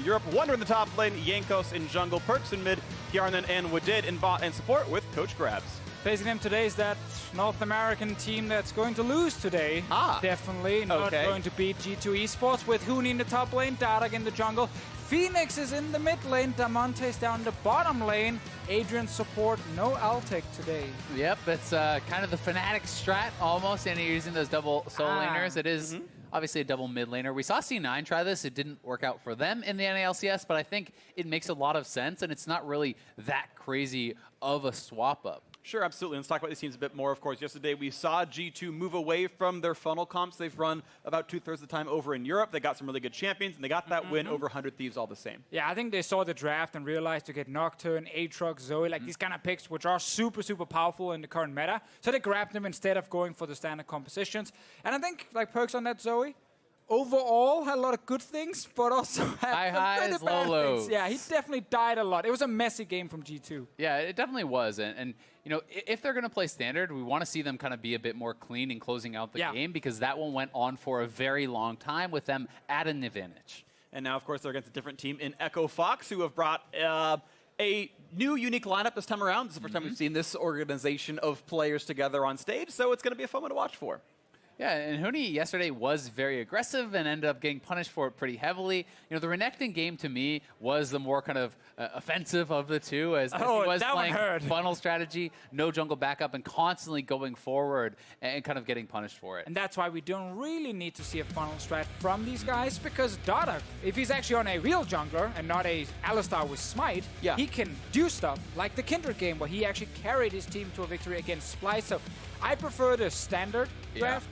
Europe. WUNDER in the top lane, JANKOS in jungle, PERKZ in mid, HJARNAN and WADID in bot and support with Coach Grabs. Facing him today is that North American team that's going to lose today. Definitely not going to beat G2 Esports with HUNI in the top lane, DARDOCH in the jungle. FENIX is in the mid lane, DAMONTE is down the bottom lane. ADRIAN support, no Altec today. Yep, it's kind of the FENIX strat almost, and you're using those double solo laners. It is obviously a double mid laner. We saw C9 try this. It didn't work out for them in the NALCS, but I think it makes a lot of sense, and it's not really that crazy of a swap up. Sure, absolutely. Let's talk about these teams a bit more. Of course, yesterday we saw G2 move away from their funnel comps. They've run about 2/3 of the time over in Europe. They got some really good champions, and they got that win over 100 Thieves all the same. Yeah, I think they saw the draft and realized to get Nocturne, Aatrox, Zoe, like these kind of picks, which are super, super powerful in the current meta. So they grabbed them instead of going for the standard compositions. And I think, like PERKZ on that Zoe, overall had a lot of good things, but also had high highs, low lows. Yeah, he definitely died a lot. It was a messy game from G2. Yeah, it definitely was. And you know, if they're going to play standard, we want to see them kind of be a bit more clean in closing out the game, because that one went on for a very long time with them at an advantage. And now, of course, they're against a different team in Echo Fox, who have brought a new, unique lineup this time around. This is the first time we've seen this organization of players together on stage, so it's going to be a fun one to watch for. Yeah, and HUNI yesterday was very aggressive and ended up getting punished for it pretty heavily. You know, the Renekton game to me was the more kind of offensive of the two, as he was playing funnel strategy, no jungle backup, and constantly going forward and kind of getting punished for it. And that's why we don't really need to see a funnel strat from these guys, because DARDOCH, if he's actually on a real jungler and not a Alistar with Smite, he can do stuff like the Kindred game where he actually carried his team to a victory against Splice. So I prefer the standard draft,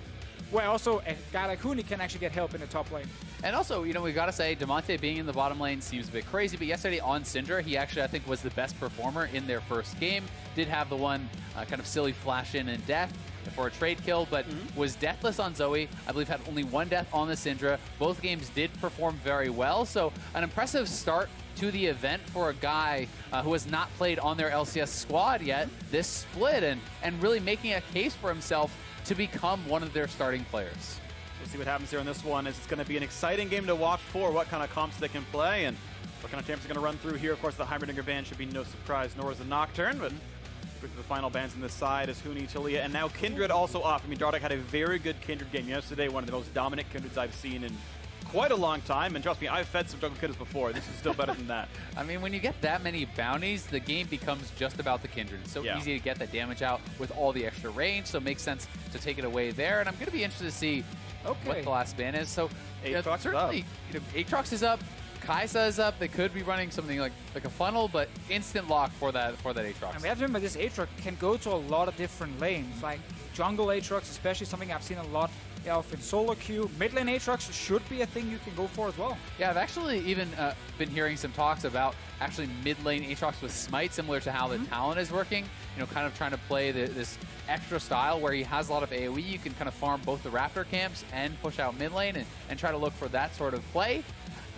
where also a guy like HUNI can actually get help in the top lane. And also, you know, we got to say, DAMONTE being in the bottom lane seems a bit crazy, but yesterday on Syndra, he actually, I think, was the best performer in their first game. Did have the one kind of silly flash in and death for a trade kill, but was deathless on Zoe. I believe had only one death on the Syndra. Both games did perform very well, so an impressive start to the event for a guy who has not played on their LCS squad yet this split, and really making a case for himself to become one of their starting players. We'll see what happens here in this one. It's going to be an exciting game to watch for, what kind of comps they can play and what kind of champs are going to run through here. Of course, the Heimerdinger ban should be no surprise, nor is the Nocturne, but with the final bans on this side is HUNI, Taliyah, and now Kindred also off. I mean, DARDOCH had a very good Kindred game yesterday, one of the most dominant Kindreds I've seen in quite a long time, and trust me, I've fed some jungle Kindreds before. This is still better than that. I mean, when you get that many bounties, the game becomes just about the Kindred. It's so easy to get that damage out with all the extra range, so it makes sense to take it away there. And I'm going to be interested to see what the last ban is. So certainly, Aatrox is up, Kai'Sa is up. They could be running something like a funnel, but instant lock for that Aatrox. And we have to remember this Aatrox can go to a lot of different lanes, like jungle Aatrox, especially something I've seen a lot of in solo queue. Mid lane Aatrox should be a thing you can go for as well. Yeah, I've actually even been hearing some talks about actually mid lane Aatrox with Smite, similar to how the talent is working. You know, kind of trying to play this extra style where he has a lot of AoE. You can kind of farm both the Raptor camps and push out mid lane and try to look for that sort of play.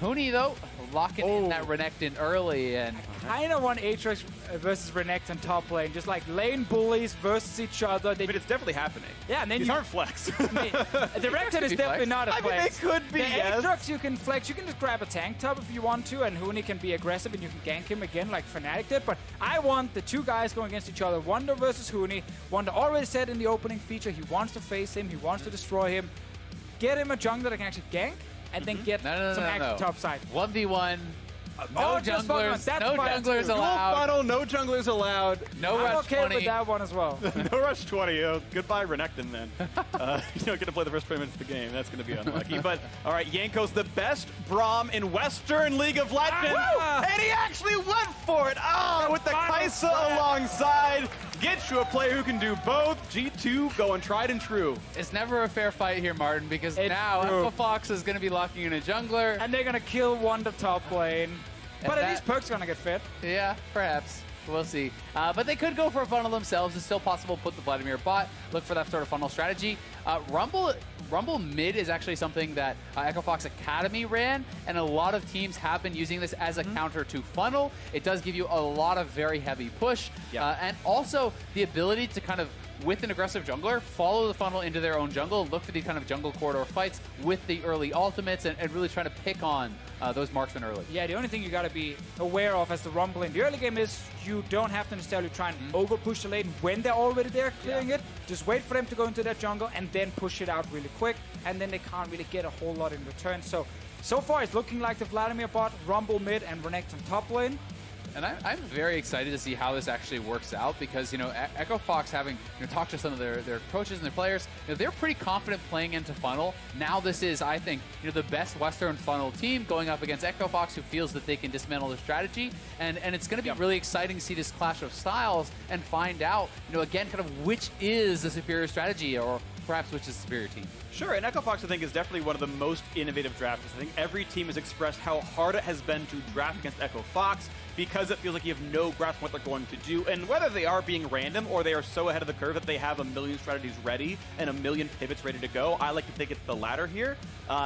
HUNI, though, locking in that Renekton early. And I kind of want Aatrox versus Renekton top lane, just like lane bullies versus each other. But it's definitely happening. Yeah, and then these aren't flex. The Renekton is definitely not a flex. I mean, they could be, Aatrox you can flex. You can just grab a tank top if you want to, and HUNI can be aggressive, and you can gank him again like Fnatic did. But I want the two guys going against each other, WUNDER versus HUNI. WUNDER already said in the opening feature he wants to face him, he wants to destroy him. Get him a jungler that can actually gank, and then get some action top side. 1v1. No junglers. No junglers allowed. Funnel, no junglers allowed. No rush 20. I'm okay with that one as well. No rush 20. Oh, goodbye, Renekton, then. You don't get to play the first 20 minutes of the game. That's going to be unlucky. But, all right, JANKOS, the best Braum in Western League of Legends. And he actually went for it. Oh, with the Kai'Sa alongside. Get you a player who can do both. G2 going tried and true. It's never a fair fight here, Martin, because now Echo Fox is going to be locking in a jungler. And they're going to kill WUNDER top lane. But at least PERKZ going to get fit. Yeah, perhaps. We'll see. But they could go for a funnel themselves. It's still possible to put the Vladimir bot, look for that sort of funnel strategy. Rumble mid is actually something that Echo Fox Academy ran, and a lot of teams have been using this as a counter to funnel. It does give you a lot of very heavy push, and also the ability to kind of, with an aggressive jungler, follow the funnel into their own jungle, look for these kind of jungle corridor fights with the early ultimates, and really trying to pick on those marksmen early. Yeah, the only thing you got to be aware of as the Rumble in the early game is you don't have to necessarily try and over-push the lane when they're already there clearing it. Just wait for them to go into that jungle and then push it out really quick, and then they can't really get a whole lot in return. So far it's looking like the Vladimir bot, Rumble mid, and Renekton top lane. And I'm very excited to see how this actually works out because, you know, Echo Fox, having talked to some of their coaches and their players, they're pretty confident playing into funnel. Now this is, I think, the best Western funnel team going up against Echo Fox, who feels that they can dismantle their strategy. And it's going to be really exciting to see this clash of styles and find out, again, kind of which is the superior strategy, or perhaps which is the superior team. Sure, and Echo Fox, I think, is definitely one of the most innovative drafters. I think every team has expressed how hard it has been to draft against Echo Fox because it feels like you have no grasp on what they're going to do. And whether they are being random or they are so ahead of the curve that they have a million strategies ready and a million pivots ready to go, I like to think it's the latter here.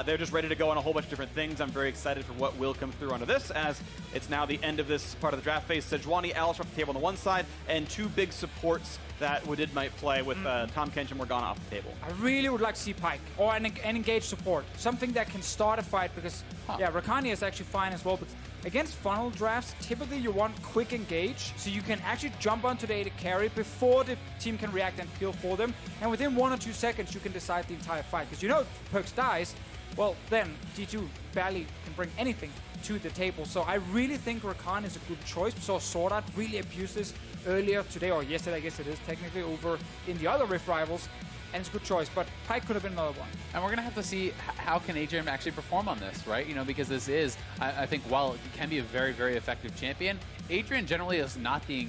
They're just ready to go on a whole bunch of different things. I'm very excited for what will come through onto this, as it's now the end of this part of the draft phase. Sejuani, Alistar off the table on the one side, and two big supports that WADID might play with Tahm Kench and Morgana off the table. I really would like to see Pyke or an engaged support, something that can start a fight, because Rakani is actually fine as well, but against funnel drafts, typically you want quick engage, so you can actually jump onto the AD carry before the team can react and peel for them, and within 1 or 2 seconds you can decide the entire fight, because if PERKZ dies, well then G2 barely can bring anything to the table. So I really think Rakan is a good choice. We saw Sword Art really abuse this earlier today, or yesterday, I guess it is technically, over in the other Rift rivals, and it's a good choice, but Pyke could have been another one. And we're going to have to see how can ADRIAN actually perform on this, right? Because this is, I think, while it can be a very, very effective champion, ADRIAN generally is not the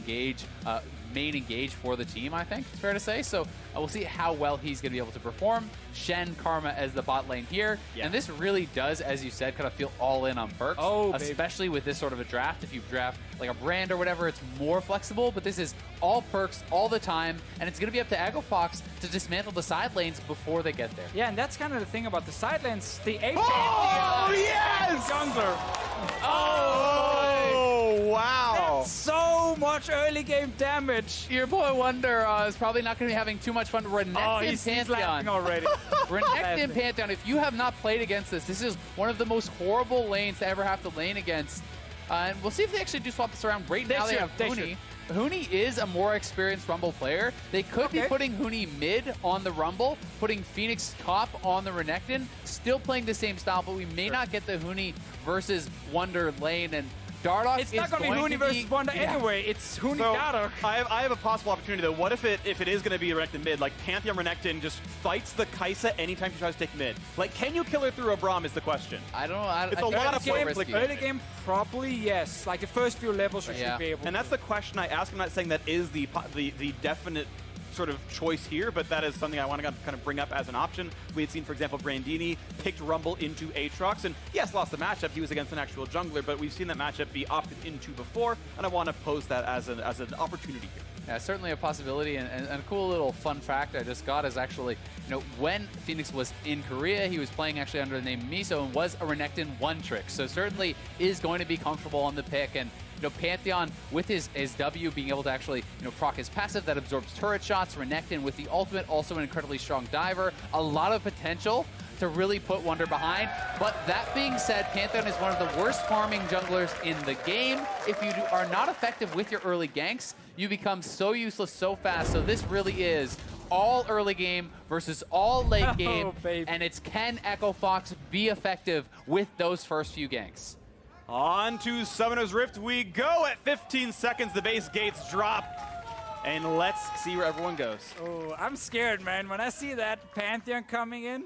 main engage for the team, I think it's fair to say. So we'll see how well he's going to be able to perform. Shen, Karma as the bot lane here. And this really does, as you said, kind of feel all in on PERKZ, especially with this sort of a draft. If you draft like a brand or whatever, it's more flexible, but this is all PERKZ all the time, and it's going to be up to Echo Fox to dismantle the side lanes before they get there. Yeah, and that's kind of the thing about the side lanes. The AD yes! jungler. Oh, wow. That's so much early game damage. Your boy WUNDER is probably not going to be having too much fun. Renekton he's laughing already. Renekton Pantheon, if you have not played against this is one of the most horrible lanes to ever have to lane against. And we'll see if they actually do swap this around. Right now they have HUNI. HUNI is a more experienced Rumble player. They could be putting HUNI mid on the Rumble, putting FENIX top on the Renekton, still playing the same style, but we may not get the HUNI versus WUNDER lane. And DARDOCH it's not going to be HUNI versus WUNDER anyway. It's HUNI DARDOCH. I have a possible opportunity though. What if it is going to be Renekton mid? Like Pantheon Renekton just fights the Kai'Sa anytime she tries to take mid. Like, can you kill her through a Braum is the question. I don't know. It's a lot of points. Like early game, probably yes. Like the first few levels, you should be able. And that's the question I ask. I'm not saying that is the definite sort of choice here, but that is something I want to kind of bring up as an option. We had seen, for example, Brandini picked Rumble into Aatrox, and yes, lost the matchup. He was against an actual jungler, but we've seen that matchup be opted into before, and I want to pose that as an opportunity here. Yeah, certainly a possibility, and a cool little fun fact I just got is actually, when FENIX was in Korea, he was playing actually under the name Miso and was a Renekton one-trick, so certainly is going to be comfortable on the pick. And Pantheon with his W being able to actually proc his passive that absorbs turret shots. Renekton with the ultimate, also an incredibly strong diver. A lot of potential to really put WUNDER behind. But that being said, Pantheon is one of the worst farming junglers in the game. If you are not effective with your early ganks, you become so useless so fast. So this really is all early game versus all late game. And it's, can Echo Fox be effective with those first few ganks? On to Summoner's Rift we go. At 15 seconds, the base gates drop. And let's see where everyone goes. Oh, I'm scared, man. When I see that Pantheon coming in.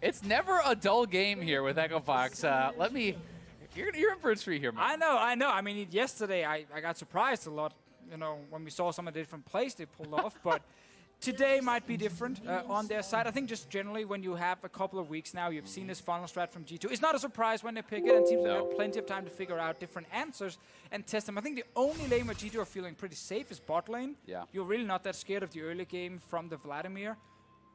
It's never a dull game here with Echo Fox. You're in for a treat here, man. I know. I mean, yesterday I got surprised a lot, when we saw some of the different plays they pulled off. But today might be different on their side. I think just generally when you have a couple of weeks now, you've seen this funnel strat from G2. It's not a surprise when they pick it, and teams have had plenty of time to figure out different answers and test them. I think the only lane where G2 are feeling pretty safe is bot lane. Yeah. You're really not that scared of the early game from the Vladimir.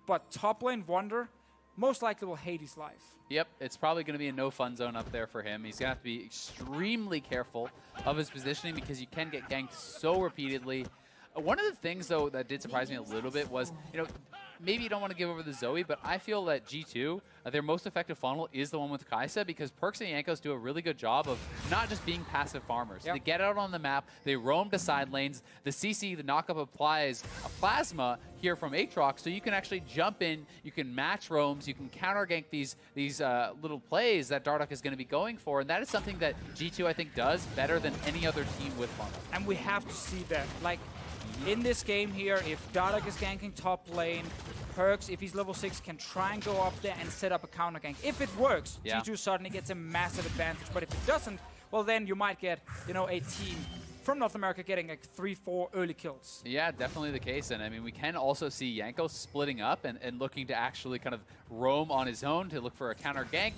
but top lane WUNDER most likely will hate his life. Yep, it's probably going to be a no fun zone up there for him. He's going to have to be extremely careful of his positioning because you can get ganked so repeatedly. One of the things, though, that did surprise me a little bit was, you know, maybe you don't want to give over the Zoe, but I feel that G2, their most effective funnel is the one with Kai'Sa because PERKZ and JANKOS do a really good job of not just being passive farmers. Yep. They get out on the map, they roam to side lanes, the CC, the knockup applies a plasma here from Aatrox, so you can actually jump in, you can match roams, you can counter gank these little plays that DARDOCH is going to be going for, and that is something that G2, I think, does better than any other team with funnel. And we have to see that. Like, in this game here, if DARDOCH is ganking top lane, PERKZ, if he's level 6, can try and go up there and set up a counter gank. If it works, G2 suddenly gets a massive advantage. But if it doesn't, well, then you might get, you know, a team from North America getting like 3-4 early kills. Yeah, definitely the case. And I mean, we can also see JANKOS splitting up and looking to actually kind of roam on his own to look for a counter gank.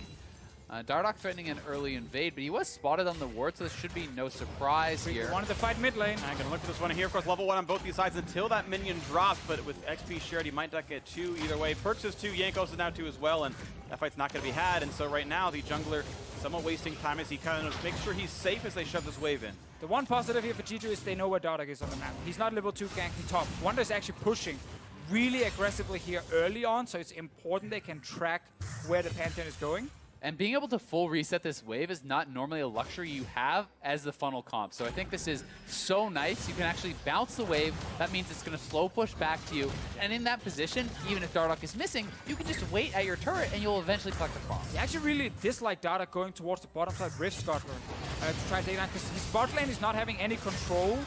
DARDOCH threatening an early invade, but he was spotted on the ward, so this should be no surprise here. He wanted to fight mid lane. I'm going to look for this one here. Of course, level 1 on both these sides until that minion drops, but with XP shared, he might not get 2 either way. PERKZ is 2, JANKOS is now 2 as well, and that fight's not going to be had. And so right now, the jungler somewhat wasting time as he kind of makes sure he's safe as they shove this wave in. The one positive here for G2 is they know where DARDOCH is on the map. He's not level 2 ganking top. WUNDER is actually pushing really aggressively here early on, so it's important they can track where the Pantheon is going. And being able to full reset this wave is not normally a luxury you have as the funnel comp. So I think this is so nice. You can actually bounce the wave. That means it's going to slow push back to you. And in that position, even if DARDOCH is missing, you can just wait at your turret and you'll eventually collect the farm. I actually really dislike DARDOCH going towards the bottom side Rift Scuttler to try to take down, because his bot lane is not having any control.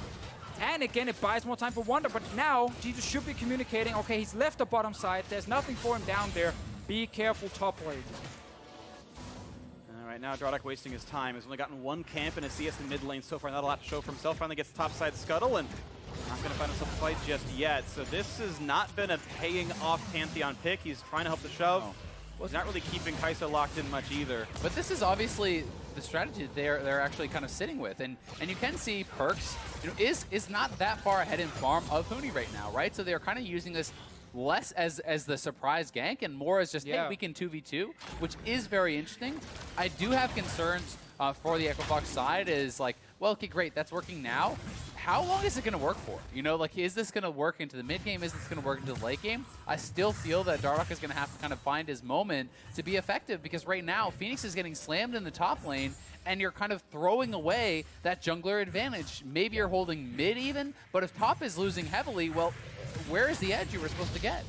And again, it buys more time for WUNDER. But now, G2 should be communicating, okay, he's left the bottom side. There's nothing for him down there. Be careful top lane. Right now, DARDOCH wasting his time. He's only gotten 1 camp and a CS in mid lane so far. Not a lot to show for himself. Finally gets top side scuttle and not going to find himself a fight just yet. So this has not been a paying off Pantheon pick. He's trying to help the shove. He's not really keeping Kai'Sa locked in much either. But this is obviously the strategy that they're actually kind of sitting with. And you can see PERKZ, you know, is not that far ahead in farm of HUNI right now, right? So they're kind of using this less as the surprise gank and more as just, hey, we can 2v2, which is very interesting. I do have concerns for the Echo Fox side is like, well, okay, great, that's working now. How long is it going to work for? You know, like, is this going to work into the mid game? Is this going to work into the late game? I still feel that DARDOCH is going to have to kind of find his moment to be effective, because right now, FENIX is getting slammed in the top lane, and you're kind of throwing away that jungler advantage. Maybe you're holding mid even, but if top is losing heavily, well, where is the edge you were supposed to get?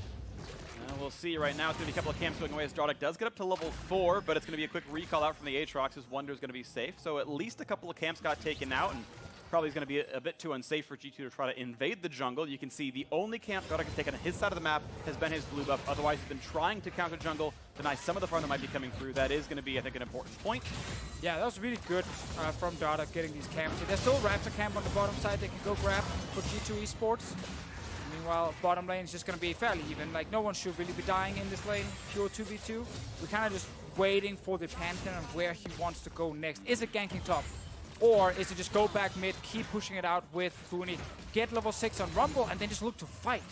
We'll see. Right now, it's going to be a couple of camps going away as DARDOCH does get up to level 4, but it's going to be a quick recall out from the Aatrox as WUNDER is going to be safe. So at least a couple of camps got taken out, and probably is going to be a bit too unsafe for G2 to try to invade the jungle. You can see the only camp DARDOCH has taken on his side of the map has been his blue buff. Otherwise, he's been trying to counter jungle, deny some of the farm that might be coming through. That is going to be, I think, an important point. Yeah, that was really good from DARDOCH getting these camps. There's still Raptor camp on the bottom side they can go grab for G2 Esports. Meanwhile, bottom lane is just going to be fairly even. Like, no one should really be dying in this lane, pure 2v2. We're kind of just waiting for the Pantheon and where he wants to go next. Is it ganking top? Or is it just go back mid, keep pushing it out with HUNI, get level 6 on Rumble, and then just look to fight?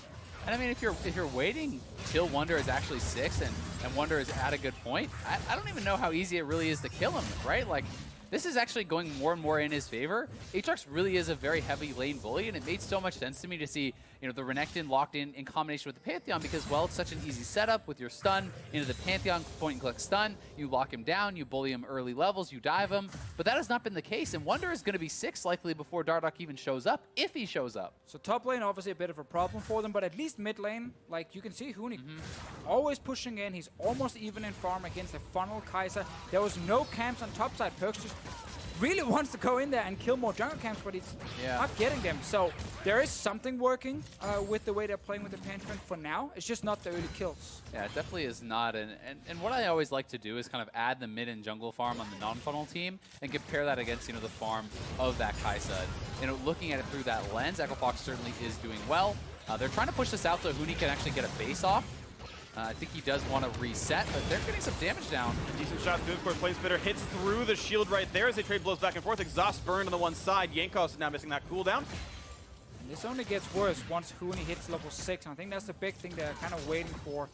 And I mean, if you're waiting till WUNDER is actually 6 and WUNDER is at a good point, I don't even know how easy it really is to kill him, right? Like, this is actually going more and more in his favor. Aatrox really is a very heavy lane bully, and it made so much sense to me to see, you know, the Renekton locked in combination with the Pantheon, because, well, it's such an easy setup with your stun into the Pantheon, point and click stun. You lock him down, you bully him early levels, you dive him. But that has not been the case, and WUNDER is going to be 6 likely before DARDOCH even shows up, if he shows up. So top lane, obviously a bit of a problem for them, but at least mid lane, like, you can see HUNI always pushing in. He's almost even in farm against the funnel Kai'Sa. There was no camps on top side. PERKZ just really wants to go in there and kill more jungle camps, but he's not getting them. So there is something working with the way they're playing with the Pantheon for now. It's just not the early kills. Yeah, it definitely is not. And what I always like to do is kind of add the mid and jungle farm on the non-funnel team and compare that against, you know, the farm of that Kai'Sa. You know, looking at it through that lens, Echo Fox certainly is doing well. They're trying to push this out so HUNI can actually get a base off. I think he does want to reset, but they're getting some damage down. Decent shot through, of course, Flame Spitter hits through the shield right there as they trade blows back and forth. Exhaust burned on the one side. JANKOS is now missing that cooldown. And this only gets worse once HUNI hits level 6, and I think that's the big thing they're kind of waiting for.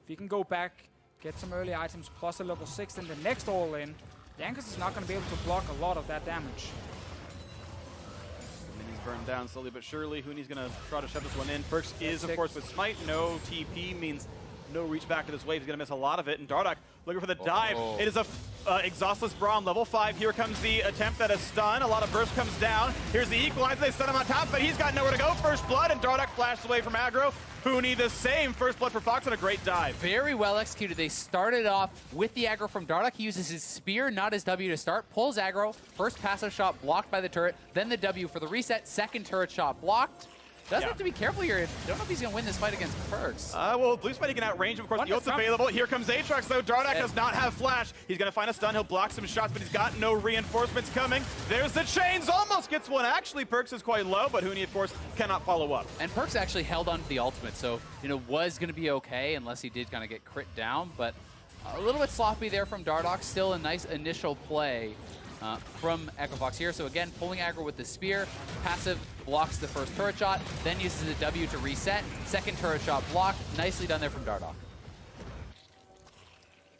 If he can go back, get some early items plus a level 6, then the next all-in, JANKOS is not going to be able to block a lot of that damage. Minis burned down slowly but surely. HUNI's going to try to shove this one in. PERKZ is, of course, with Smite. No TP means no reach back to this wave. He's going to miss a lot of it. And DARDOCH looking for the dive. It is a exhaustless Braum, level 5. Here comes the attempt at a stun. A lot of burst comes down. Here's the equalizer. They stun him on top, but he's got nowhere to go. First blood, and DARDOCH flashed away from aggro. HUNI the same. First blood for Fox on a great dive. Very well executed. They started off with the aggro from DARDOCH. He uses his spear, not his W to start. Pulls aggro. First passive shot blocked by the turret. Then the W for the reset. Second turret shot blocked. Does have to be careful here. Don't know if he's going to win this fight against PERKZ. Well, Blue Spidey can outrange him. Of course, the ult's available. Here comes Aatrox, though. DARDOCH does not have flash. He's going to find a stun. He'll block some shots, but he's got no reinforcements coming. There's the chains. Almost gets one. Actually, PERKZ is quite low, but HUNI, of course, cannot follow up. And PERKZ actually held on to the ultimate, so, was going to be okay unless he did kind of get crit down. But a little bit sloppy there from DARDOCH. Still a nice initial play from EchoFox here. So again, pulling aggro with the spear. Passive blocks the first turret shot, then uses a W to reset. Second turret shot blocked. Nicely done there from DARDOCH.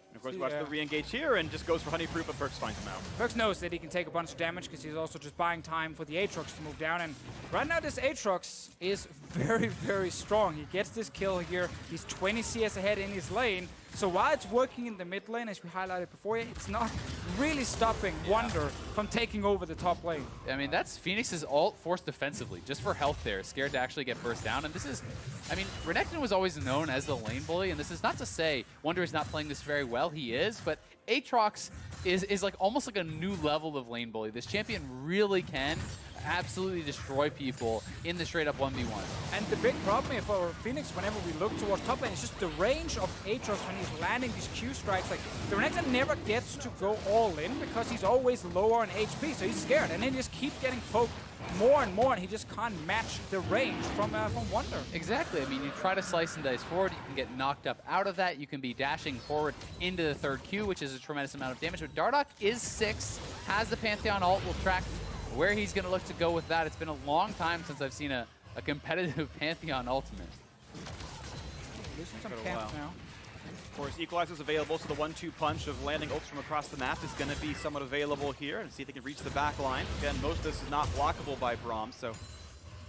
And of course, watch the re-engage here and just goes for Honeyproof, but PERKZ finds him out. PERKZ knows that he can take a bunch of damage because he's also just buying time for the Aatrox to move down. And right now, this Aatrox is very, very strong. He gets this kill here. He's 20 CS ahead in his lane. So while it's working in the mid lane, as we highlighted before, it's not really stopping WUNDER from taking over the top lane. I mean, that's FENIX's ult forced defensively, just for health there. Scared to actually get burst down. And this is, I mean, Renekton was always known as the lane bully, and this is not to say WUNDER is not playing this very well. He is, but Aatrox is like almost like a new level of lane bully. This champion really can absolutely destroy people in the straight up 1v1. And the big problem here for FENIX whenever we look towards top lane is just the range of Aatrox when he's landing these Q strikes. Like, the Renekton never gets to go all in because he's always lower on HP, so he's scared. And then he just keeps getting poked more and more, and he just can't match the range from WUNDER. Exactly. I mean, you try to slice and dice forward, you can get knocked up out of that. You can be dashing forward into the third Q, which is a tremendous amount of damage. But DARDOCH is 6, has the Pantheon ult, will track where he's going to look to go with that. It's been a long time since I've seen a competitive Pantheon ultimate. Losing some camps now. Of course, Equalizer's available, so the 1-2 punch of landing ults from across the map is going to be somewhat available here, and see if they can reach the back line. Again, most of this is not blockable by Braum, so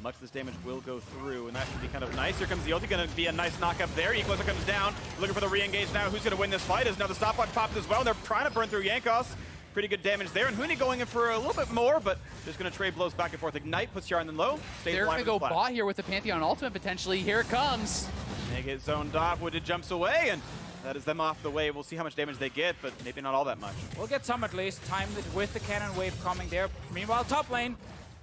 much of this damage will go through, and that should be kind of nice. Here comes the ulti, going to be a nice knock up there. Equalizer comes down, looking for the re-engage now. Who's going to win this fight? Is now the stopwatch popped as well. They're trying to burn through JANKOS. Pretty good damage there, and HUNI going in for a little bit more, but just going to trade blows back and forth. Ignite puts JARNAN low. They're going to go bot here with the Pantheon ultimate potentially. Here it comes. They get zoned off. WADID jumps away, and that is them off the way. We'll see how much damage they get, but maybe not all that much. We'll get some at least. Timed it with the cannon wave coming there. Meanwhile, top lane.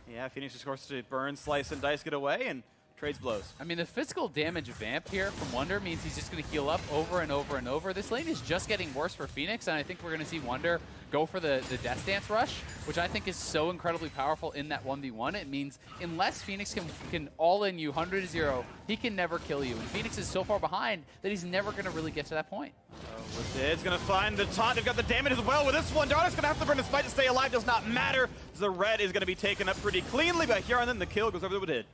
Yeah, FENIX just forced to burn, slice, and dice, get away, and trades blows. I mean, the physical damage vamp here from WUNDER means he's just going to heal up over and over and over. This lane is just getting worse for FENIX, and I think we're going to see WUNDER go for the Death Dance rush, which I think is so incredibly powerful in that 1v1. It means unless FENIX can all-in you 100-0, he can never kill you. And FENIX is so far behind that he's never going to really get to that point. WADID's going to find the taunt. They've got the damage as well with this one. DARDOCH's going to have to burn his fight to stay alive. Does not matter. The red is going to be taken up pretty cleanly by HJARNAN. The kill goes over to WADID.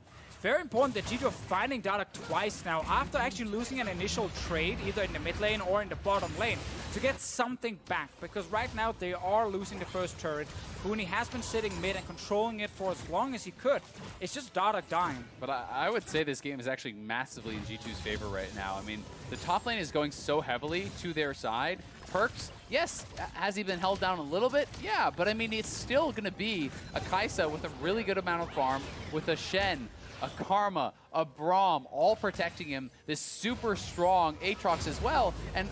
Very important that G2 are finding DARDOCH twice now after actually losing an initial trade either in the mid lane or in the bottom lane to get something back, because right now they are losing the first turret. HUNI has been sitting mid and controlling it for as long as he could. It's just DARDOCH dying. But I would say this game is actually massively in G2's favor right now. I mean, the top lane is going so heavily to their side. PERKZ, yes, has he been held down a little bit? Yeah, but I mean, it's still going to be a Kai'Sa with a really good amount of farm, with a Shen, a Karma, a Braum, all protecting him. This super strong Aatrox as well. And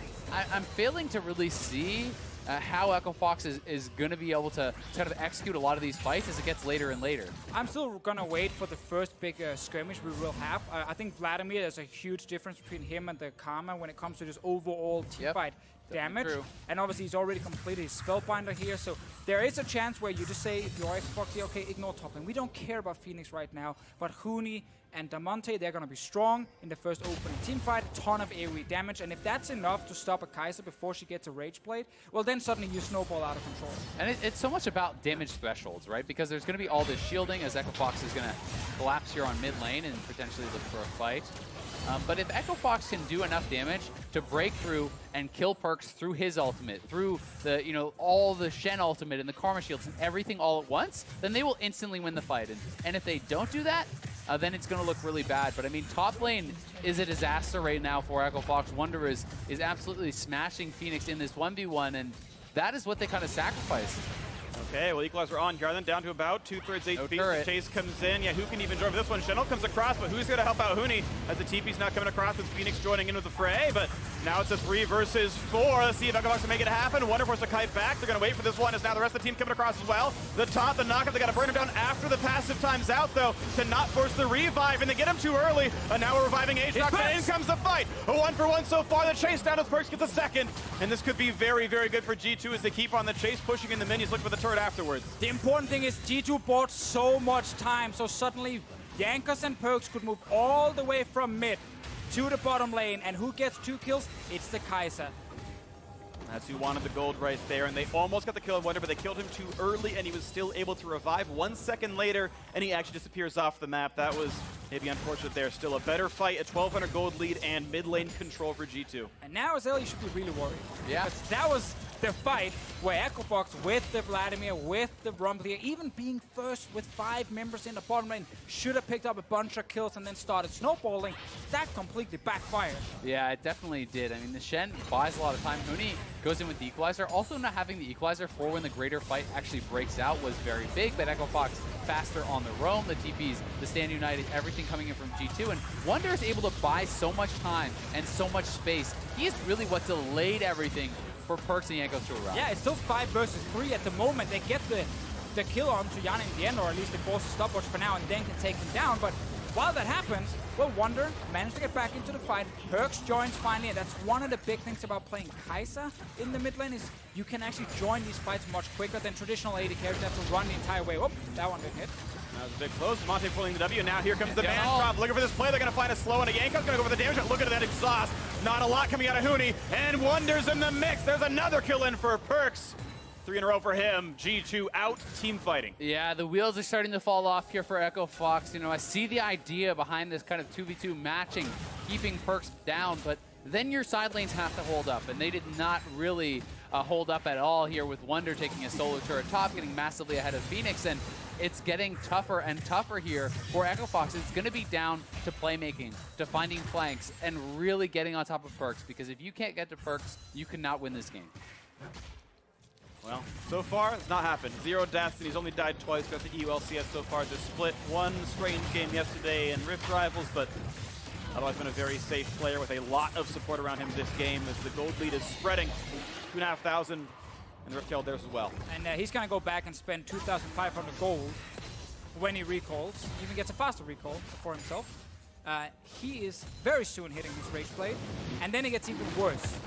I'm failing to really see how EchoFox is going to be able to kind of execute a lot of these fights as it gets later and later. I'm still going to wait for the first big skirmish we will have. I think Vladimir, there's a huge difference between him and the Karma when it comes to this overall team fight. damage. True. And obviously he's already completed his Spellbinder here, so there is a chance where you just say, if you're Xbox, okay, ignore top lane. We don't care about FENIX right now, but HUNI and DAMONTE, they're going to be strong in the first opening team fight, ton of AoE damage, and if that's enough to stop a PERKZ before she gets a Rage Blade, well then suddenly you snowball out of control. And it's so much about damage thresholds, right? Because there's going to be all this shielding as Echo Fox is going to collapse here on mid lane and potentially look for a fight. But if Echo Fox can do enough damage to break through and kill PERKZ through his ultimate, through the, all the Shen ultimate and the Karma shields and everything all at once, then they will instantly win the fight. And if they don't do that, then it's going to look really bad. But I mean, top lane is a disaster right now for Echo Fox. WUNDER is absolutely smashing FENIX in this 1v1, and that is what they kind of sacrificed. Okay, well, Equalizer on. HJARNAN down to about 2/3 HP. turret. Chase comes in. Yeah, who can even join for this one? Shenel comes across, but who's going to help out HUNI as the TP's not coming across with FENIX joining in with the fray? But now it's a 3 versus 4. Let's see if Echo Fox can make it happen. WUNDER forces a kite back. They're going to wait for this one as now the rest of the team coming across as well. The taunt, the knockup, they got to burn him down after the passive time's out, though, to not force the revive, and they get him too early. And now we're reviving HJARNAN, and in comes the fight. A 1-for-1 so far. The chase down as PERKZ gets a second. And this could be very, very good for G2 as they keep on the chase, pushing in the minions, looking for the turret afterwards. The important thing is G2 bought so much time, so suddenly JANKOS and PERKZ could move all the way from mid to the bottom lane, and who gets 2 kills? It's the PERKZ. That's who wanted the gold right there, and they almost got the kill on WUNDER, but they killed him too early, and he was still able to revive 1 second later, and he actually disappears off the map. That was maybe unfortunate there. Still a better fight, a 1,200 gold lead, and mid lane control for G2. And now, Azale, you should be really worried. Yeah. Because that was the fight where Echo Fox with the Vladimir, with the Rumble here, even being first with 5 members in the bottom lane, should have picked up a bunch of kills and then started snowballing. That completely backfired. Yeah, it definitely did. I mean, the Shen buys a lot of time. HUNI goes in with the Equalizer. Also, not having the Equalizer for when the greater fight actually breaks out was very big, but Echo Fox faster on the roam, the TPs, the Stand United, everything coming in from G2, and WUNDER is able to buy so much time and so much space. He is really what delayed everything for PERKZ and JANKOS to arrive. Yeah, it's still 5 versus 3 at the moment. They get the kill on to Jan in the end, or at least they force a stopwatch for now and then can take him down. But while that happens, well, WUNDER managed to get back into the fight. PERKZ joins finally, and that's one of the big things about playing PERKZ in the mid lane is you can actually join these fights much quicker than traditional AD carries that have to run the entire way. Oh, that one didn't hit. That was a bit close. DAMONTE pulling the W. Now here comes the man drop. Looking for this play. They're going to find a slow and a JANKOS going to go for the damage. Look at that exhaust. Not a lot coming out of HUNI. And WUNDER's in the mix. There's another kill in for PERKZ. 3 in a row for him. G2 out team fighting. Yeah, the wheels are starting to fall off here for Echo Fox. I see the idea behind this kind of 2v2 matching, keeping PERKZ down, but then your side lanes have to hold up, and they did not really hold up at all here with WUNDER taking a solo turret top, getting massively ahead of FENIX, and it's getting tougher and tougher here for Echo Fox. It's going to be down to playmaking, to finding flanks, and really getting on top of PERKZ, because if you can't get to PERKZ, you cannot win this game. Well, so far, it's not happened. 0 deaths, and he's only died twice throughout the EULCS so far. Just split 1 strange game yesterday in Rift Rivals, but otherwise been a very safe player with a lot of support around him this game as the gold lead is spreading. 2,500, and the Rift killed theirs as well. And he's going to go back and spend 2,500 gold when he recalls. Even gets a faster recall for himself. He is very soon hitting his Rage Blade, and then it gets even worse.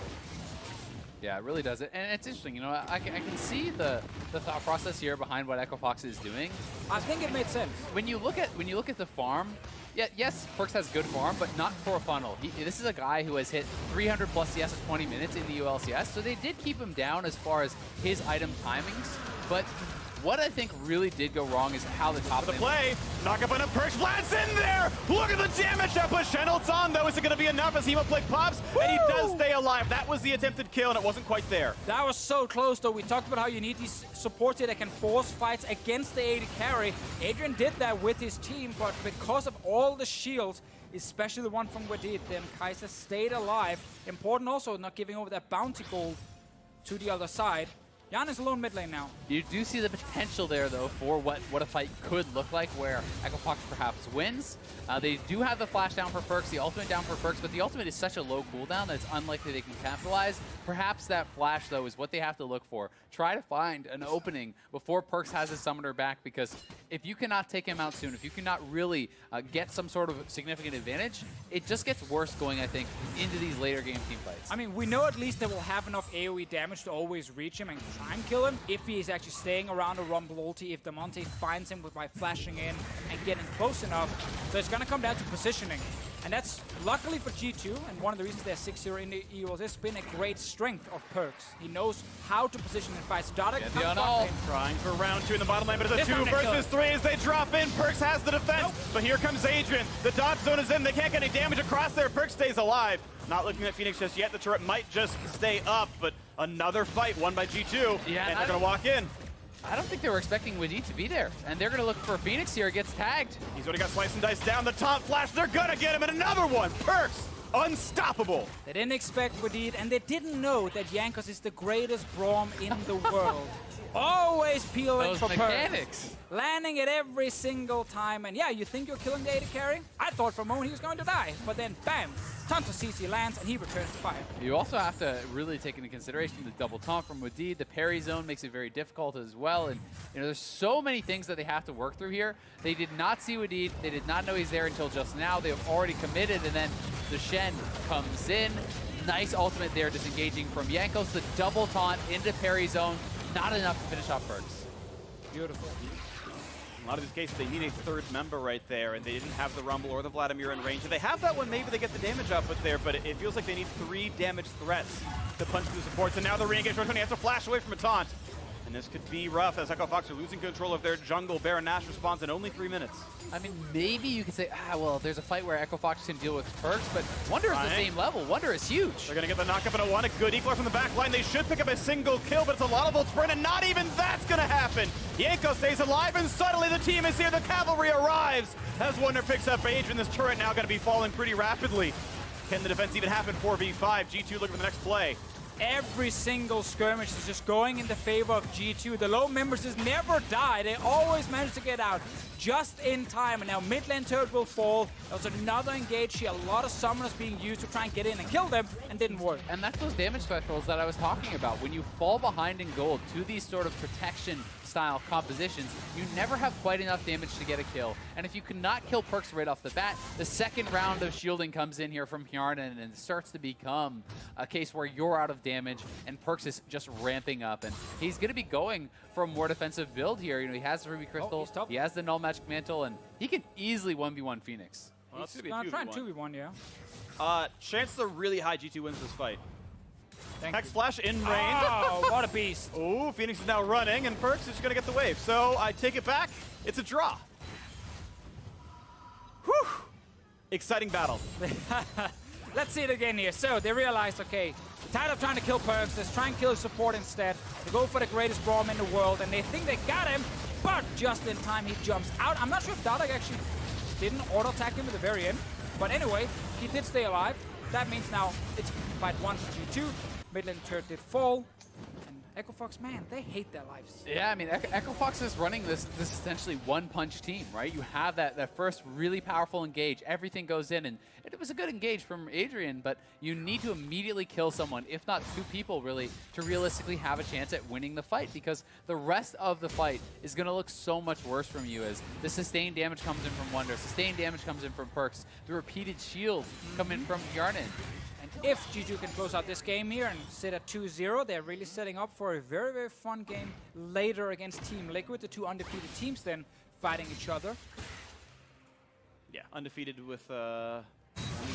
Yeah, it really does it. And it's interesting, I can see the thought process here behind what Echo Fox is doing. I think it made sense. When you look at the farm, yes, PERKZ has good farm, but not for a funnel. This is a guy who has hit 300 plus CS at 20 minutes in the ULCS, so they did keep him down as far as his item timings, but what I think really did go wrong is how the top lane... The play, knock up on a PERKZ, Vlad's in there! Look at the damage that puts Shenel's on, though. Is it going to be enough as Hemoplague pops? Woo! And he does stay alive. That was the attempted kill, and it wasn't quite there. That was so close, though. We talked about how you need these supports that can force fights against the AD carry. ADRIAN did that with his team, but because of all the shields, especially the one from WADID, then PERKZ stayed alive. Important also, not giving over that bounty gold to the other side. Jan is alone mid lane now. You do see the potential there, though, for what a fight could look like, where EchoFox perhaps wins. They do have the flash down for PERKZ, the ultimate down for PERKZ, but the ultimate is such a low cooldown that it's unlikely they can capitalize. Perhaps that flash, though, is what they have to look for. Try to find an opening before PERKZ has his summoner back, because if you cannot take him out soon, if you cannot really get some sort of significant advantage, it just gets worse going, I think, into these later game team fights. I mean, we know at least they will have enough AoE damage to always reach him and try and kill him if he is actually staying around a Rumble ulti, if DAMONTE finds him by flashing in and getting close enough. So it's going to come down to positioning. And that's luckily for G2, and one of the reasons they're 6-0 in the EOS has been a great strength of PERKZ. He knows how to position in fights. DARDOCH trying for round 2 in the bottom lane, but it's a 2 versus 3 as they drop in. PERKZ has the defense, but here comes ADRIAN. The dodge zone is in. They can't get any damage across there. PERKZ stays alive. Not looking at FENIX just yet. The turret might just stay up, but another fight won by G2, and they're going to walk in. I don't think they were expecting WADID to be there, and they're going to look for FENIX here. Gets tagged. He's already got slice and dice down. The taunt flash, they're going to get him, and another one. PERKZ, unstoppable. They didn't expect WADID, and they didn't know that JANKOS is the greatest Braum in the world. Always peeling Those for mechanics. PERKZ. Landing it every single time, and yeah, you think you're killing the AD carry? I thought for a moment he was going to die, but then bam, tons of CC lands, and he returns to fire. You also have to really take into consideration the double taunt from WADID. The parry zone makes it very difficult as well, and you know there's so many things that they have to work through here. They did not see WADID. They did not know he's there until just now. They have already committed, and then the Shen comes in. Nice ultimate there, disengaging from JANKOS. The double taunt into parry zone. Not enough to finish off PERKZ. Beautiful. In a lot of these cases, they need a third member right there, and they didn't have the Rumble or the Vladimir in range. If they have that one, maybe they get the damage output there, but it feels like they need 3 damage threats to punch through supports. And now the re-engage, Tony has to flash away from a taunt. And this could be rough as EchoFox are losing control of their jungle. Baron Nash responds in only 3 minutes. I mean, maybe you could say, well, there's a fight where EchoFox can deal with PERKZ, but WUNDER is the same level. WUNDER is huge. They're going to get the knockup in a 1. A good equaler from the back line. They should pick up a single kill, but it's a lot of volt sprint, and not even that's going to happen. JANKOS stays alive, and suddenly the team is here. The cavalry arrives as WUNDER picks up ADRIAN. This turret now going to be falling pretty rapidly. Can the defense even happen? 4v5. G2 looking for the next play. Every single skirmish is just going in the favor of G2. The low members just never die. They always manage to get out just in time. And now mid lane turret will fall. There's another engage here. A lot of summoners being used to try and get in and kill them, and didn't work. And that's those damage thresholds that I was talking about. When you fall behind in gold to these sort of protection style compositions, you never have quite enough damage to get a kill. And if you cannot kill PERKZ right off the bat, the second round of shielding comes in here from HJARNAN, and it starts to become a case where you're out of damage and PERKZ is just ramping up. And he's going to be going for a more defensive build here. You know, he has the Ruby Crystal, he has the Null Magic Mantle, and he can easily 1v1 FENIX. Well, He's trying 2v1, yeah. Chances are really high G2 wins this fight. Thanks. Flash in range. Oh, what a beast. Oh, FENIX is now running, and PERKZ is just going to get the wave. So I take it back. It's a draw. Whew. Exciting battle. Let's see it again here. So they realized, okay, tired of trying to kill PERKZ, let's try and kill support instead. They go for the greatest Braum in the world, and they think they got him, but just in time he jumps out. I'm not sure if DARDOCH actually didn't auto-attack him at the very end, but anyway, he did stay alive. That means now it's fight 1 for G2. Mid lane turret did fall. And EchoFox, man, they hate their lives. Yeah, I mean, EchoFox is running this essentially one-punch team, right? You have that first really powerful engage. Everything goes in, and it was a good engage from ADRIAN, but you need to immediately kill someone, if not 2 people, really, to realistically have a chance at winning the fight, because the rest of the fight is going to look so much worse from you as the sustained damage comes in from WUNDER, sustained damage comes in from PERKZ, the repeated shields come in from HJARNAN. If G2 can close out this game here and sit at 2-0, they're really setting up for a very, very fun game later against Team Liquid, the 2 undefeated teams then fighting each other. Yeah, undefeated with only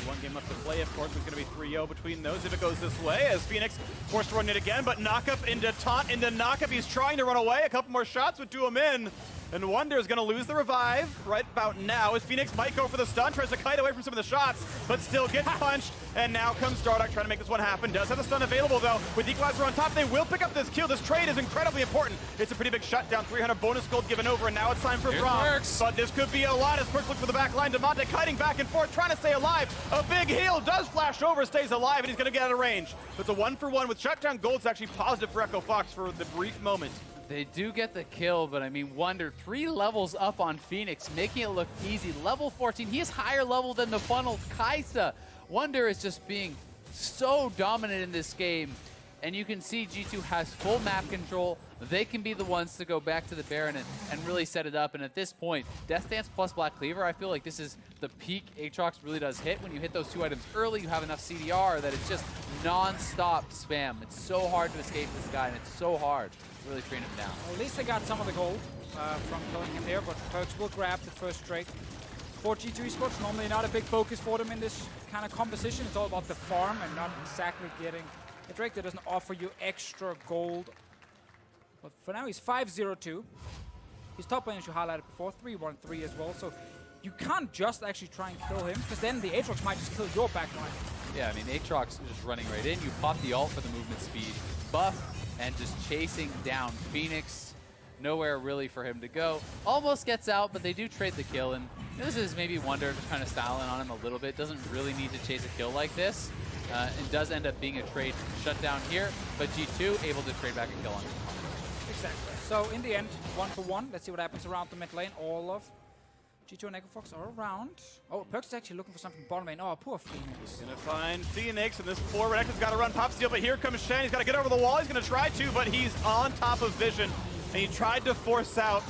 1 game left to play. Of course, it's going to be 3-0 between those if it goes this way, as FENIX forced to run it again, but knockup into taunt into knockup. He's trying to run away. A couple more shots would do him in. And WUNDER is going to lose the revive right about now as FENIX might go for the stun, tries to kite away from some of the shots, but still gets punched. And now comes DARDOCH trying to make this one happen. Does have the stun available though. With Equalizer on top, they will pick up this kill. This trade is incredibly important. It's a pretty big shutdown. 300 bonus gold given over, and now it's time for Braum. But this could be a lot as PERKZ looks for the back line. DAMONTE kiting back and forth, trying to stay alive. A big heal does flash over, stays alive, and he's going to get out of range. But it's a 1-for-1 with shutdown gold. It's actually positive for Echo Fox for the brief moment. They do get the kill, but I mean, WUNDER 3 levels up on FENIX, making it look easy. Level 14, he is higher level than the funnel Kai'Sa. WUNDER is just being so dominant in this game, and you can see G2 has full map control. They can be the ones to go back to the Baron and really set it up. And at this point, Death Dance plus Black Cleaver, I feel like this is the peak Aatrox really does hit. When you hit those 2 items early, you have enough CDR that it's just non-stop spam. It's so hard to escape this guy, and it's so hard to really train him down. Well, at least they got some of the gold from killing him there, but PERKZ will grab the first Drake. For G2 Esports, normally not a big focus for them in this kind of composition. It's all about the farm and not exactly getting a Drake that doesn't offer you extra gold. But for now, he's 5-0-2. His top lane, as you highlighted before, 3-1-3 as well. So you can't just actually try and kill him, because then the Aatrox might just kill your back line. Yeah, I mean, Aatrox is just running right in. You pop the ult for the movement speed buff, and just chasing down FENIX. Nowhere really for him to go. Almost gets out, but they do trade the kill. And this is maybe WUNDER just kind of styling on him a little bit. Doesn't really need to chase a kill like this. It does end up being a trade shutdown here, but G2 able to trade back a kill on him. Exactly. So in the end, 1-for-1. Let's see what happens around the mid lane. All of G2 and Echo Fox are around. Oh, PERKZ is actually looking for something bottom lane. Oh, poor FENIX. Gonna find FENIX, and this poor Renekton's got to run pop steal, but here comes Shen. He's got to get over the wall. He's gonna try to, but he's on top of Vision, and he tried to force out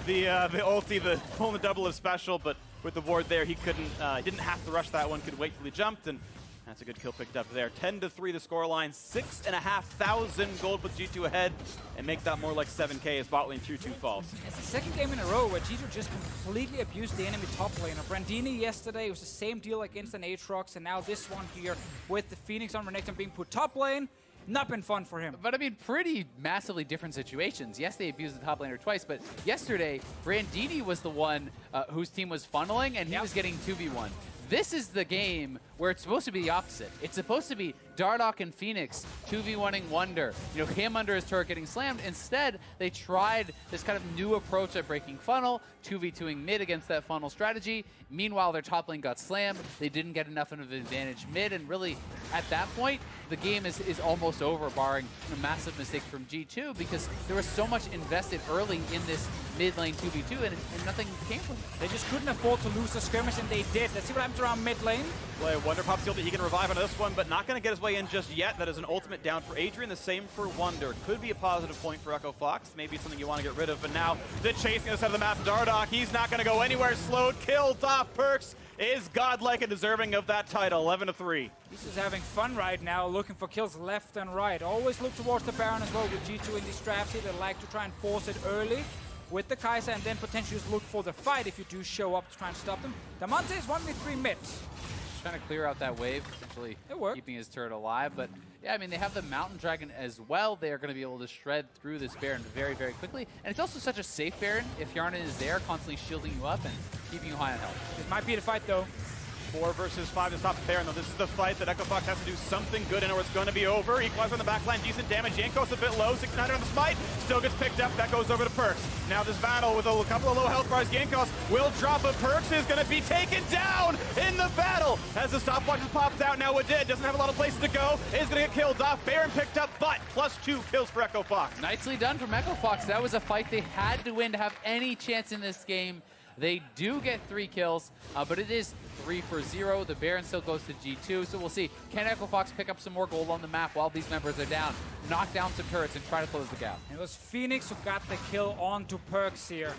the ulti, pulling the double of special, but with the ward there, he couldn't. He didn't have to rush that one. Could wait till he jumped, and that's a good kill picked up there. 10-3 the scoreline. 6,500 gold with G2 ahead, and make that more like 7K as bot lane 2-2 falls. It's the second game in a row where G2 just completely abused the enemy top laner. Brandini yesterday was the same deal against an Aatrox, and now this one here with the FENIX on Renekton being put top lane. Not been fun for him. But I mean, pretty massively different situations. Yes, they abused the top laner twice, but yesterday, Brandini was the one whose team was funneling, and he was getting 2v1. This is the game where it's supposed to be the opposite. It's supposed to be DARDOCH and FENIX 2v1ing WUNDER. You know, him under his turret getting slammed. Instead, they tried this kind of new approach at breaking funnel, 2v2ing mid against that funnel strategy. Meanwhile, their top lane got slammed. They didn't get enough of an advantage mid, and really, at that point, the game is almost over, barring a massive mistake from G2, because there was so much invested early in this mid lane 2v2, and nothing came from it. They just couldn't afford to lose the skirmish, and they did. Let's see what happens around mid lane. Play WUNDER pop steal, but he can revive on this one, but not going to get his way in just yet. That is an ultimate down for ADRIAN, the same for WUNDER. Could be a positive point for Echo Fox. Maybe something you want to get rid of, but now the chase going to set of the map. DARDOCH, he's not going to go anywhere. Slowed, killed off. PERKZ is godlike and deserving of that title. 11-3. He's just having fun right now, looking for kills left and right. Always look towards the Baron as well with G2 in these drafts here. They like to try and force it early with the Kai'Sa, and then potentially just look for the fight if you do show up to try and stop them. DAMONTE is 1v3 mid. Trying to clear out that wave, potentially keeping his turret alive. But yeah, I mean, they have the Mountain Dragon as well. They are going to be able to shred through this Baron very, very quickly. And it's also such a safe Baron if HJARNAN is there, constantly shielding you up and keeping you high on health. This might be the fight, though. 4 versus 5 to stop the Baron, though. This is the fight that Echo Fox has to do something good in, or it's going to be over. Equalizer on the backline, decent damage. JANKOS a bit low, 600 on the smite. Still gets picked up. That goes over to PERKZ. Now this battle with a couple of low health bars. JANKOS will drop, but PERKZ is going to be taken down in the battle as the stopwatch pops out. Now WADID doesn't have a lot of places to go. Is going to get killed off. Baron picked up, but +2 kills for Echo Fox. Nicely done from Echo Fox. That was a fight they had to win to have any chance in this game. They do get 3 kills, but it is 3-0. The Baron still goes to G2, so we'll see. Can Echo Fox pick up some more gold on the map while these members are down? Knock down some turrets and try to close the gap. It was FENIX who got the kill onto PERKZ here.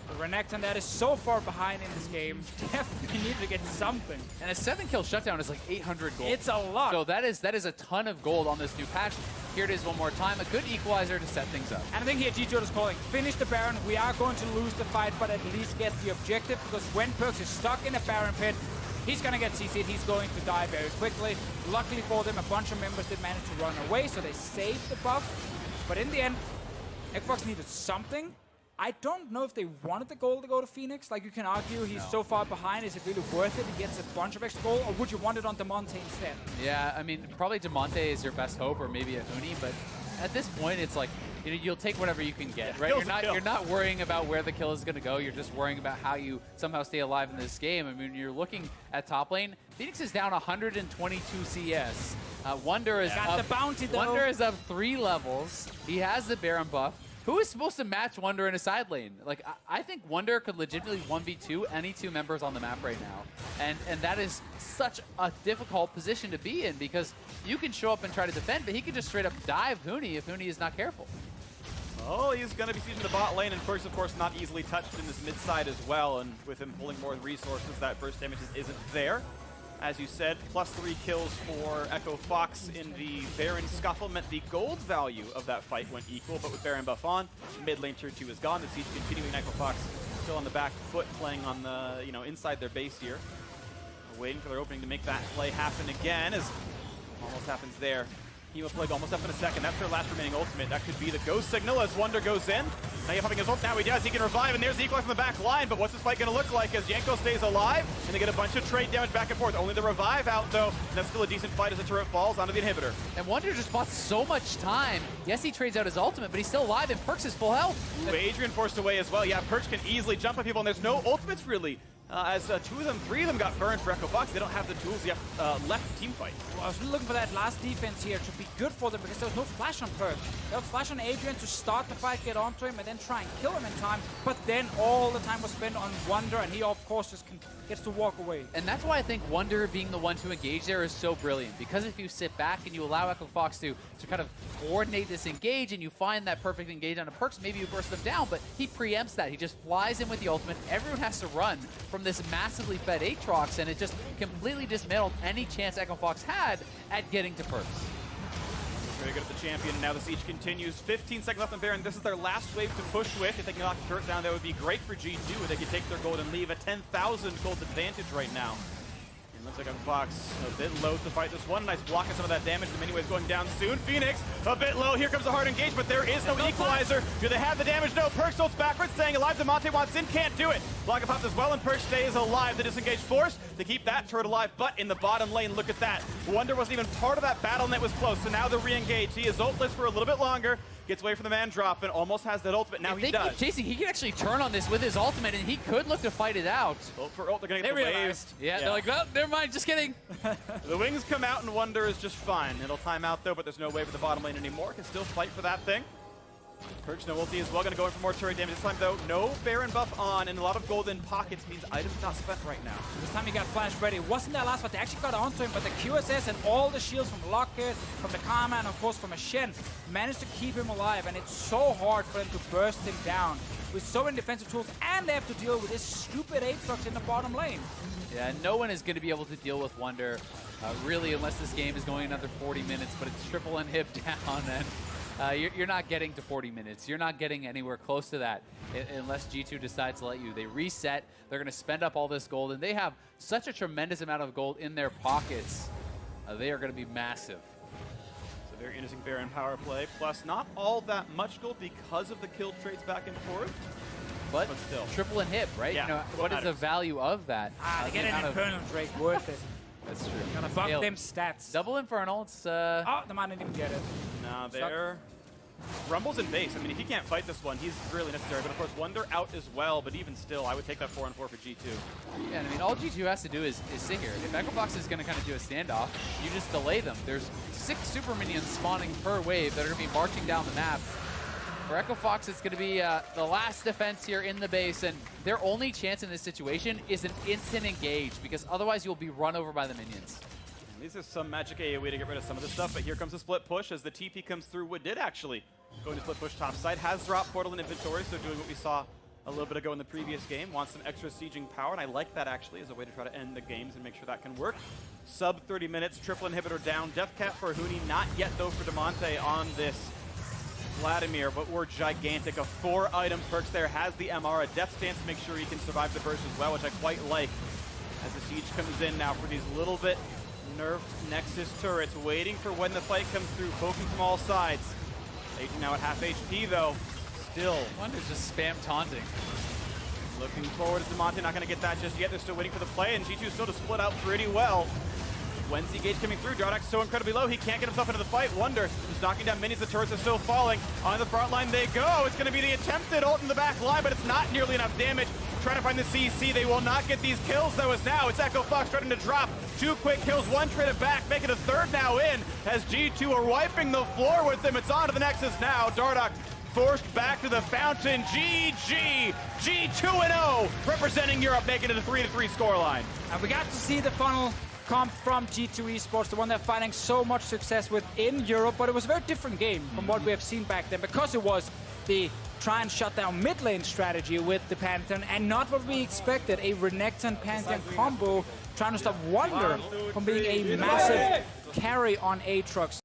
The Renekton that is so far behind in this game definitely need to get something. And a 7-kill shutdown is like 800 gold. It's a lot. So that is a ton of gold on this new patch. Here it is one more time. A good equalizer to set things up. And I think here G2 is calling, finish the Baron. We are going to lose the fight, but at least get the objective, because when PERKZ is stuck in a Baron pit, he's going to get CC'd. He's going to die very quickly. Luckily for them, a bunch of members did manage to run away, so they saved the buff. But in the end, Echo Fox needed something. I don't know if they wanted the goal to go to FENIX. Like, you can argue he's so far behind. Is it really worth it? He gets a bunch of extra goal, or would you want it on DAMONTE instead? Yeah, I mean, probably DAMONTE is your best hope, or maybe a HUNI, but at this point, it's like, you know, you'll take whatever you can get, right? You're not worrying about where the kill is going to go. You're just worrying about how you somehow stay alive in this game. I mean, you're looking at top lane. FENIX is down 122 CS. WUNDER is got the bounty, though. WUNDER is up 3 levels. He has the Baron buff. Who is supposed to match WUNDER in a side lane? Like, I think WUNDER could legitimately 1v2 any 2 members on the map right now. And that is such a difficult position to be in, because you can show up and try to defend, but he can just straight up dive HUNI if HUNI is not careful. Oh, he's going to be sieging the bot lane, and PERKZ, of course, not easily touched in this mid side as well, and with him pulling more resources, that burst damage isn't there. As you said, +3 kills for Echo Fox in the Baron scuffle meant the gold value of that fight went equal, but with Baron buff on, mid lane tier 2 is gone. The siege continuing. Echo Fox still on the back foot, playing on the, you know, inside their base here. Waiting for their opening to make that play happen again, as almost happens there. Hema Plague almost up in a second. That's their last remaining ultimate. That could be the go signal as WUNDER goes in. Now you're pumping his ult. Now he does. He can revive, and there's the equalize from the back line. But what's this fight going to look like as JANKOS stays alive? And they get a bunch of trade damage back and forth. Only the revive out, though. And that's still a decent fight as the turret falls onto the inhibitor. And WUNDER just bought so much time. Yes, he trades out his ultimate, but he's still alive, and PERKZ is full health. Ooh, ADRIAN forced away as well. Yeah, PERKZ can easily jump on people, and there's no ultimates really. As 2 of them, 3 of them got burned for Echo Fox. They don't have the tools yet left to team fight. Well, I was looking for that last defense here to be good for them, because there was no flash on PERKZ. There was flash on ADRIAN to start the fight, get onto him, and then try and kill him in time. But then all the time was spent on WUNDER, and he, of course, just gets to walk away. And that's why I think WUNDER being the one to engage there is so brilliant, because if you sit back and you allow Echo Fox to kind of coordinate this engage, and you find that perfect engage on a PERKZ, maybe you burst them down, but he preempts that. He just flies in with the ultimate. Everyone has to run from this massively fed Aatrox, and it just completely dismantled any chance Echo Fox had at getting to PERKZ. Very good at the champion, and now the siege continues. 15 seconds left on Baron. This is their last wave to push with. If they can knock the turret down, that would be great for G2. They could take their gold and leave a 10,000 gold advantage right now. And looks like Echo Fox a bit low to fight this one. Nice block of some of that damage. In many ways going down soon. FENIX a bit low. Here comes a hard engage, but there is no equalizer. Do they have the damage? No. PERKZ ults backwards, staying alive. DAMONTE wants in, can't do it. Block of pops as well, and PERKZ stays alive. The disengage force to keep that turret alive, but in the bottom lane, look at that. WUNDER wasn't even part of that battle, and it was close, so now they're re-engaged. He is ultless for a little bit longer, gets away from the man drop, and almost has that ultimate. Now he does. Keep chasing, he can actually turn on this with his ultimate, and he could look to fight it out. Ult for ult, they're gonna get the waves. Yeah, they're like, oh, never mind, just kidding. The wings come out, and WUNDER is just fine. It'll time out, though, but there's no wave at the bottom lane anymore. Can still fight for that thing. PERKZ no ulti as well, gonna go in for more turret damage this time though. No Baron buff on, and a lot of golden pockets means items not spent right now. This time he got flash ready. Wasn't that last fight? They actually got onto him, but the QSS and all the shields from Lockett, from the Karma, and of course from a Shen managed to keep him alive, and it's so hard for them to burst him down with so many defensive tools, and they have to deal with this stupid Aatrox in the bottom lane. Yeah, no one is going to be able to deal with WUNDER, really, unless this game is going another 40 minutes, but it's triple inhib down, and you're not getting to 40 minutes. You're not getting anywhere close to that unless G2 decides to let you. They reset. They're going to spend up all this gold, and they have such a tremendous amount of gold in their pockets. They are going to be massive. So very interesting Baron power play. Plus, not all that much gold because of the kill trades back and forth. But still, triple inhib, right? Yeah, you know, what is the value of that? They get an Infernal Drake, worth it. That's true. Gonna fuck them stats. Double Infernal, it's... Oh, the man didn't even get it. No, there. Rumble's in base. I mean, if he can't fight this one, he's really necessary. But of course, WUNDER out as well. But even still, I would take that 4-on-4 for G2. Yeah, I mean, all G2 has to do is sit here. If Echo Fox is going to kind of do a standoff, you just delay them. There's 6 super minions spawning per wave that are going to be marching down the map. For Echo Fox, it's going to be the last defense here in the base, and their only chance in this situation is an instant engage, because otherwise you'll be run over by the minions. And this is some magic AoE to get rid of some of this stuff, but here comes a split push as the TP comes through. WADID actually going to split push top side, has dropped portal in inventory, so doing what we saw a little bit ago in the previous game, wants some extra sieging power, and I like that actually as a way to try to end the games and make sure that can work. Sub 30 minutes, triple inhibitor down, death cap for HUNI, not yet though for DAMONTE on this Vladimir, but we're gigantic. A 4-item PERKZ there, has the MR, a death stance to make sure he can survive the burst as well, which I quite like as the siege comes in now for these little bit nerfed Nexus turrets, waiting for when the fight comes through, poking from all sides. Agent now at half HP though. still. Wunder's just spam taunting. Looking forward to DAMONTE, not going to get that just yet. They're still waiting for the play, and G2 still to split out pretty well. Wednesday Gage coming through. DARDOCH so incredibly low, he can't get himself into the fight. WUNDER just knocking down minis. The turrets are still falling. On the front line they go. It's going to be the attempted ult in the back line, but it's not nearly enough damage. Trying to find the CC. They will not get these kills, though, as now it's Echo Fox starting to drop. 2 quick kills, 1 traded back, making a 3rd now in, as G2 are wiping the floor with them. It's on to the Nexus now. DARDOCH forced back to the fountain. GG! G2-0, representing Europe, making it a 3-3 scoreline. And we got to see the funnel comp from G2 Esports, the one they're finding so much success with in Europe, but it was a very different game from what we have seen back then, because it was the try and shut down mid lane strategy with the Pantheon, and not what we expected, a Renekton Pantheon combo trying to stop WUNDER from being a massive carry on Aatrox.